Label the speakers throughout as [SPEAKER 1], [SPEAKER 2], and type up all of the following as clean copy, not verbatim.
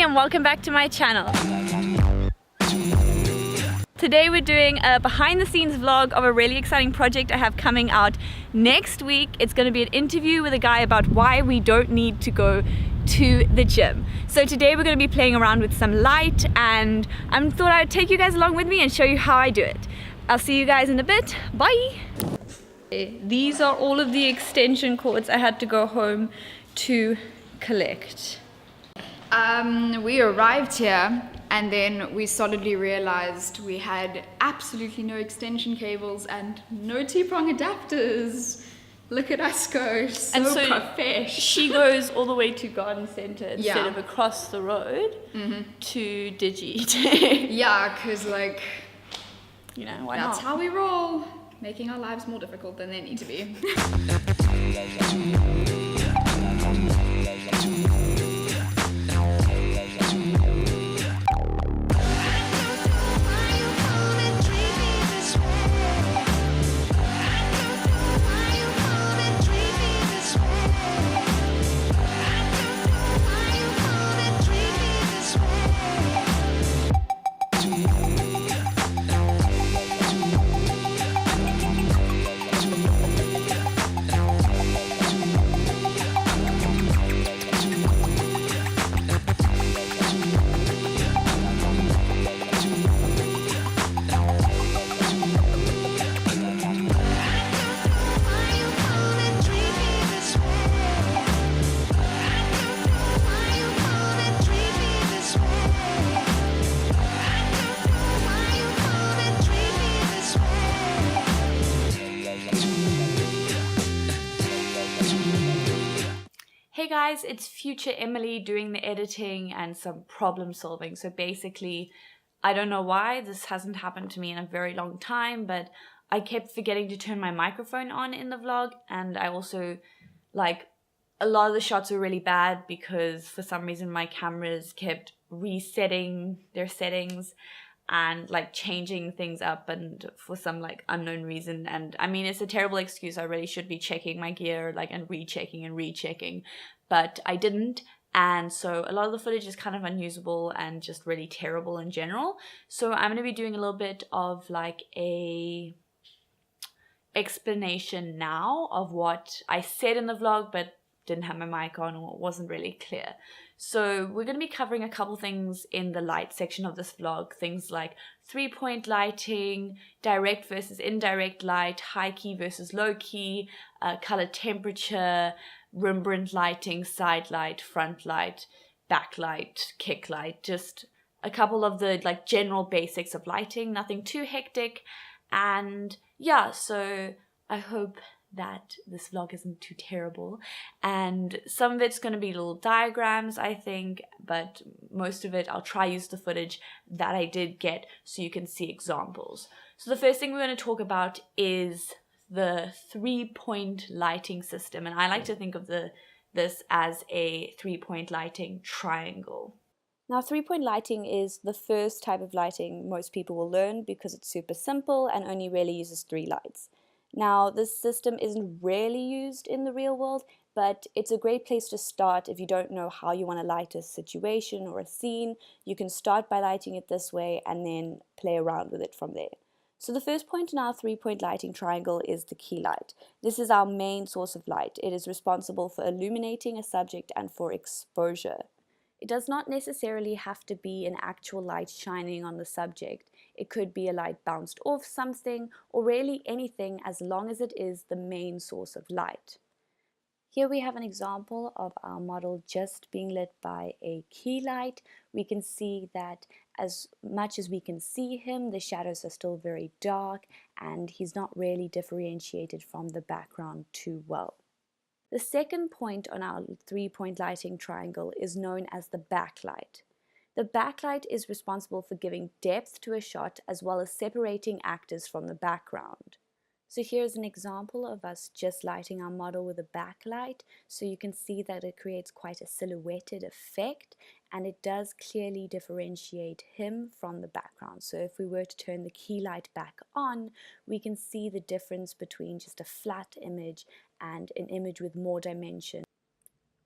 [SPEAKER 1] and welcome back to my channel. Today we're doing a behind the scenes vlog of a really exciting project I have coming out next week. It's going to be an interview with a guy about why we don't need to go to the gym. So today we're going to be playing around with some light, and I thought I'd take you guys along with me and show you how I do it. I'll see you guys in a bit. Bye! These are all of the extension cords I had to go home to collect.
[SPEAKER 2] We arrived here and then we solidly realized we had absolutely no extension cables and no T-prong adapters. Look at us go, so profesh.
[SPEAKER 1] She goes all the way to Garden Center instead of across the road to Digi.
[SPEAKER 2] Yeah, because like,
[SPEAKER 1] you know, why
[SPEAKER 2] that's
[SPEAKER 1] not?
[SPEAKER 2] how we roll, making our lives more difficult than they need to be.
[SPEAKER 1] Hey guys, it's future Emily doing the editing and some problem solving. So basically, I don't know why this hasn't happened to me in a very long time, but I kept forgetting to turn my microphone on in the vlog, and I also, like, a lot of the shots were really bad because for some reason my cameras kept resetting their settings and like changing things up, and for some like unknown reason. And I mean, it's a terrible excuse. I really should be checking my gear like and rechecking, but I didn't. And so a lot of the footage is kind of unusable and just really terrible in general. So I'm going to be doing a little bit of like a explanation now of what I said in the vlog but didn't have my mic on or wasn't really clear. So we're going to be covering a couple things in the light section of this vlog. Things like 3-point lighting, direct versus indirect light, high key versus low key, color temperature, Rembrandt lighting, side light, front light, backlight, kick light. Just a couple of the like general basics of lighting, nothing too hectic. And yeah, so I hope that this vlog isn't too terrible, and some of it's going to be little diagrams, I think, but most of it I'll try use the footage that I did get so you can see examples. So the first thing we're going to talk about is the 3-point lighting system, and I like to think of this as a 3-point lighting triangle.
[SPEAKER 3] Now, 3-point lighting is the first type of lighting most people will learn because it's super simple and only really uses 3 lights. Now, this system isn't really used in the real world, but it's a great place to start if you don't know how you want to light a situation or a scene. You can start by lighting it this way and then play around with it from there. So the first point in our 3-point lighting triangle is the key light. This is our main source of light. It is responsible for illuminating a subject and for exposure. It does not necessarily have to be an actual light shining on the subject. It could be a light bounced off something, or really anything, as long as it is the main source of light. Here we have an example of our model just being lit by a key light. We can see that as much as we can see him, the shadows are still very dark and he's not really differentiated from the background too well. The second point on our 3-point lighting triangle is known as the backlight. The backlight is responsible for giving depth to a shot as well as separating actors from the background. So here's an example of us just lighting our model with a backlight, so you can see that it creates quite a silhouetted effect and it does clearly differentiate him from the background. So if we were to turn the key light back on, we can see the difference between just a flat image and an image with more dimension.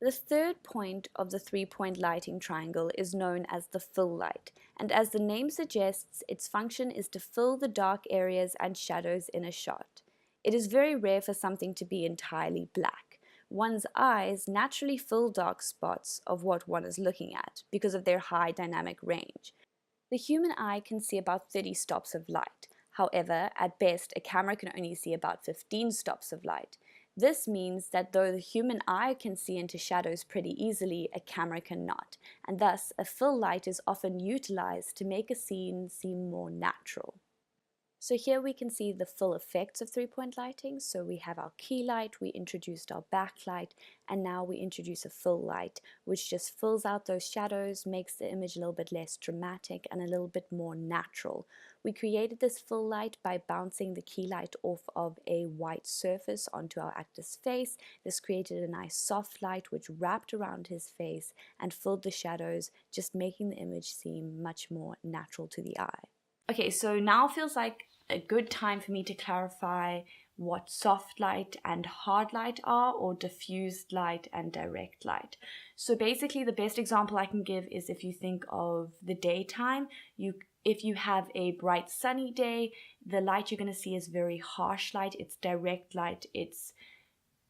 [SPEAKER 3] The third point of the three-point lighting triangle is known as the fill light, and as the name suggests, its function is to fill the dark areas and shadows in a shot. It is very rare for something to be entirely black. One's eyes naturally fill dark spots of what one is looking at because of their high dynamic range. The human eye can see about 30 stops of light. However, at best, a camera can only see about 15 stops of light. This means that though the human eye can see into shadows pretty easily, a camera cannot, and thus a fill light is often utilized to make a scene seem more natural. So here we can see the full effects of three-point lighting. So we have our key light, we introduced our backlight, and now we introduce a fill light, which just fills out those shadows, makes the image a little bit less dramatic and a little bit more natural. We created this fill light by bouncing the key light off of a white surface onto our actor's face. This created a nice soft light which wrapped around his face and filled the shadows, just making the image seem much more natural to the eye.
[SPEAKER 1] Okay, so now feels like a good time for me to clarify what soft light and hard light are, or diffused light and direct light. So basically the best example I can give is if you think of the daytime, if you have a bright sunny day, the light you're going to see is very harsh light, it's direct light, it's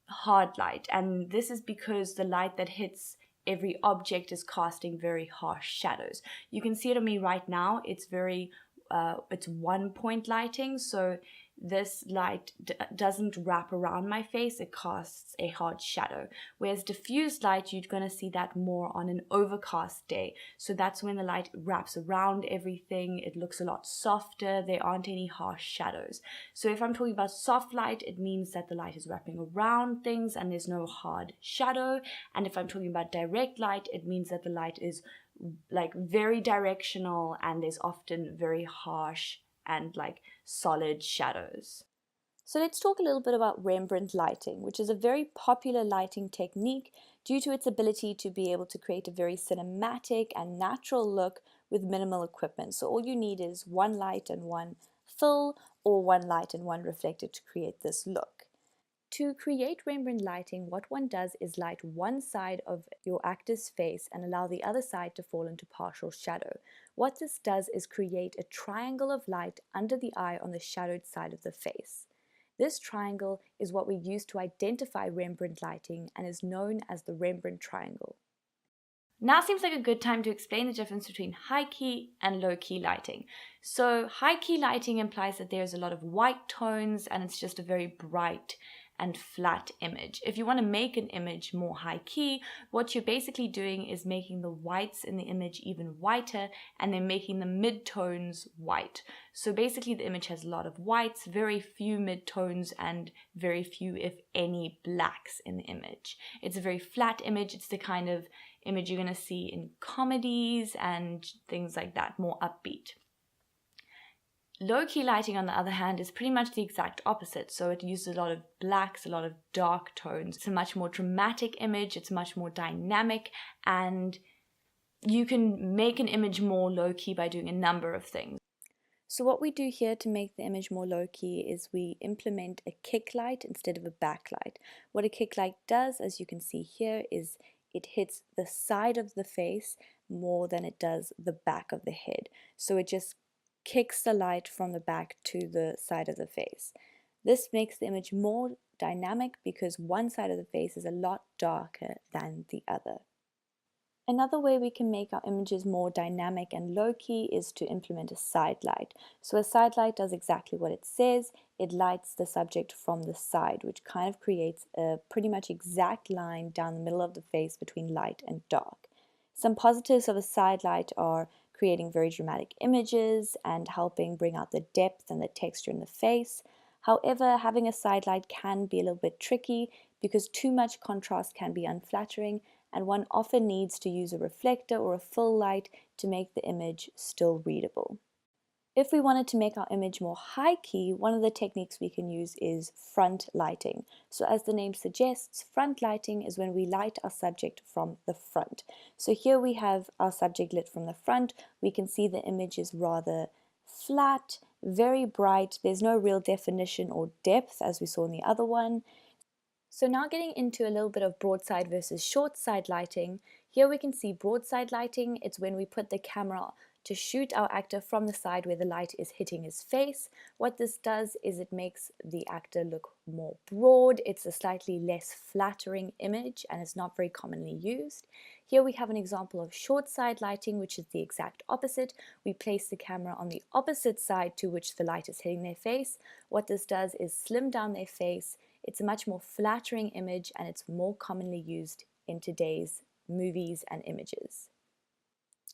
[SPEAKER 1] hard light. And this is because the light that hits every object is casting very harsh shadows. You can see it on me right now, it's one point lighting, so this light doesn't wrap around my face, it casts a hard shadow. Whereas diffused light, you're going to see that more on an overcast day. So that's when the light wraps around everything, it looks a lot softer, there aren't any harsh shadows. So if I'm talking about soft light, it means that the light is wrapping around things and there's no hard shadow. And if I'm talking about direct light, it means that the light is like very directional and there's often very harsh and like solid shadows.
[SPEAKER 3] So let's talk a little bit about Rembrandt lighting, which is a very popular lighting technique due to its ability to be able to create a very cinematic and natural look with minimal equipment. So all you need is one light and one fill, or one light and one reflector to create this look. To create Rembrandt lighting, what one does is light one side of your actor's face and allow the other side to fall into partial shadow. What this does is create a triangle of light under the eye on the shadowed side of the face. This triangle is what we use to identify Rembrandt lighting and is known as the Rembrandt triangle.
[SPEAKER 1] Now seems like a good time to explain the difference between high key and low key lighting. So high key lighting implies that there's a lot of white tones and it's just a very bright and flat image. If you want to make an image more high key, what you're basically doing is making the whites in the image even whiter and then making the midtones white. So basically the image has a lot of whites, very few midtones, and very few, if any, blacks in the image. It's a very flat image. It's the kind of image you're going to see in comedies and things like that, more upbeat. Low-key lighting, on the other hand, is pretty much the exact opposite. So it uses a lot of blacks, a lot of dark tones. It's a much more dramatic image, it's much more dynamic, and you can make an image more low-key by doing a number of things.
[SPEAKER 3] So what we do here to make the image more low-key is we implement a kick light instead of a backlight. What a kick light does, as you can see here, is it hits the side of the face more than it does the back of the head. So it just kicks the light from the back to the side of the face. This makes the image more dynamic because one side of the face is a lot darker than the other. Another way we can make our images more dynamic and low-key is to implement a side light. So a side light does exactly what it says. It lights the subject from the side, which kind of creates a pretty much exact line down the middle of the face between light and dark. Some positives of a side light are creating very dramatic images and helping bring out the depth and the texture in the face. However, having a side light can be a little bit tricky because too much contrast can be unflattering, and one often needs to use a reflector or a full light to make the image still readable. If we wanted to make our image more high key, one of the techniques we can use is front lighting. So as the name suggests, front lighting is when we light our subject from the front. So here we have our subject lit from the front. We can see the image is rather flat, very bright. There's no real definition or depth as we saw in the other one. So now getting into a little bit of broadside versus short side lighting. Here we can see broadside lighting. It's when we put the camera to shoot our actor from the side where the light is hitting his face. What this does is it makes the actor look more broad. It's a slightly less flattering image and it's not very commonly used. Here we have an example of short side lighting, which is the exact opposite. We place the camera on the opposite side to which the light is hitting their face. What this does is slim down their face. It's a much more flattering image and it's more commonly used in today's movies and images.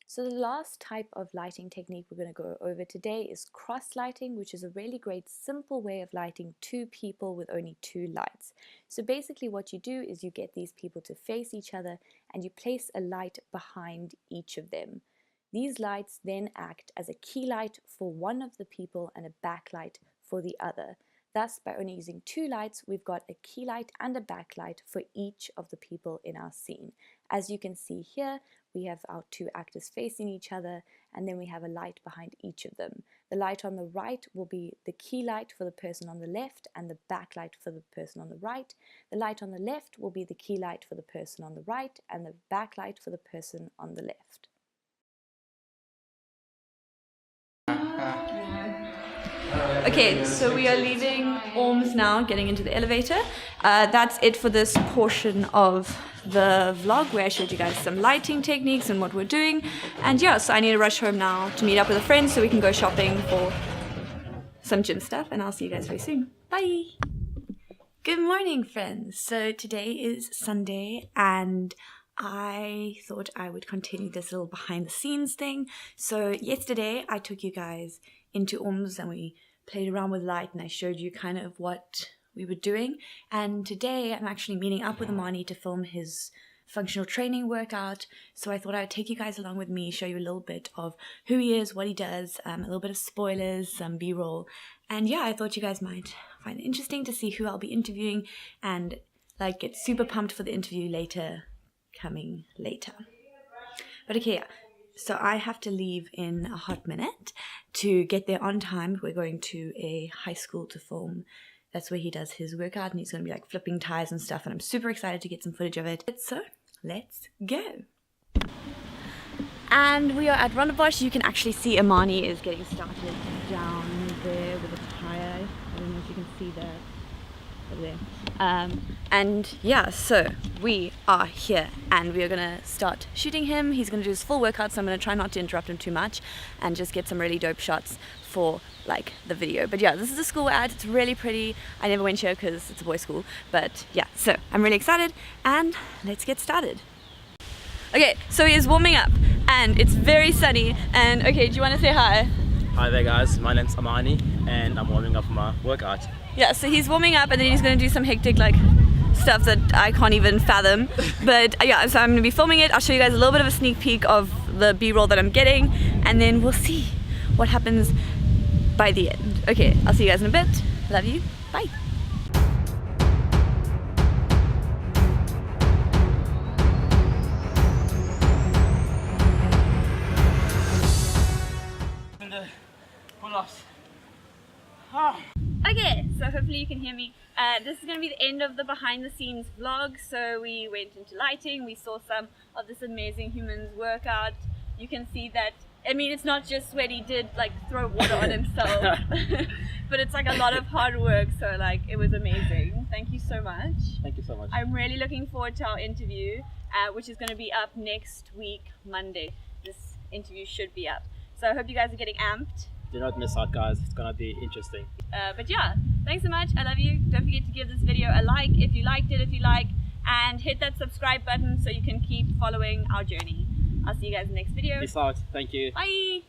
[SPEAKER 3] So the last type of lighting technique we're going to go over today is cross lighting, which is a really great simple way of lighting two people with only two lights. So basically what you do is you get these people to face each other and you place a light behind each of them. These lights then act as a key light for one of the people and a backlight for the other. Thus, by only using two lights, we've got a key light and a backlight for each of the people in our scene. As you can see here, we have our two actors facing each other, and then we have a light behind each of them. The light on the right will be the key light for the person on the left and the backlight for the person on the right. The light on the left will be the key light for the person on the right and the backlight for the person on the left.
[SPEAKER 1] Okay, so we are leaving Orms now, getting into the elevator. That's it for this portion of the vlog where I showed you guys some lighting techniques and what we're doing. And yeah, so I need to rush home now to meet up with a friend so we can go shopping for some gym stuff, and I'll see you guys very soon. Bye! Good morning, friends. So today is Sunday and I thought I would continue this little behind the scenes thing. So yesterday I took you guys into Orms and we played around with light and I showed you kind of what we were doing. And today I'm actually meeting up with Amani to film his functional training workout. So I thought I'd take you guys along with me, show you a little bit of who he is, what he does, a little bit of spoilers, some B-roll. And yeah, I thought you guys might find it interesting to see who I'll be interviewing and like get super pumped for the interview coming later. But okay, yeah. So I have to leave in a hot minute to get there on time. We're going to a high school to film. That's where he does his workout and he's going to be like flipping tires and stuff, and I'm super excited to get some footage of it. So let's go. And we are at Rondebosch. You can actually see Amani is getting started down there with a tire. I don't know if you can see that over there. And yeah, so we are here and we are gonna start shooting him. He's gonna do his full workout, so I'm gonna try not to interrupt him too much and just get some really dope shots for like the video. But yeah, this is the school we're at. It's really pretty. I never went here because it's a boys' school, but yeah, so I'm really excited and let's get started. Okay, so he is warming up and it's very sunny. And okay, do you want to say hi?
[SPEAKER 4] Hi there guys, my name's Amani and I'm warming up for my workout.
[SPEAKER 1] Yeah, so he's warming up and then he's going to do some hectic like stuff that I can't even fathom. But yeah, so I'm going to be filming it. I'll show you guys a little bit of a sneak peek of the B-roll that I'm getting and then we'll see what happens by the end. Okay, I'll see you guys in a bit. Love you. Bye. Okay, so hopefully you can hear me. This is going to be the end of the behind the scenes vlog. So we went into lighting, we saw some of this amazing humans workout. You can see that, I mean, it's not just when he did like throw water on himself, but it's like a lot of hard work. So like, it was amazing. Thank you so much.
[SPEAKER 4] Thank you so much.
[SPEAKER 1] I'm really looking forward to our interview, which is going to be up next week, Monday. This interview should be up. So I hope you guys are getting amped.
[SPEAKER 4] Do not miss out guys, it's gonna be interesting.
[SPEAKER 1] But yeah, thanks so much, I love you. Don't forget to give this video a like if you liked it, and hit that subscribe button so you can keep following our journey. I'll see you guys in the next video.
[SPEAKER 4] Peace out, thank you.
[SPEAKER 1] Bye.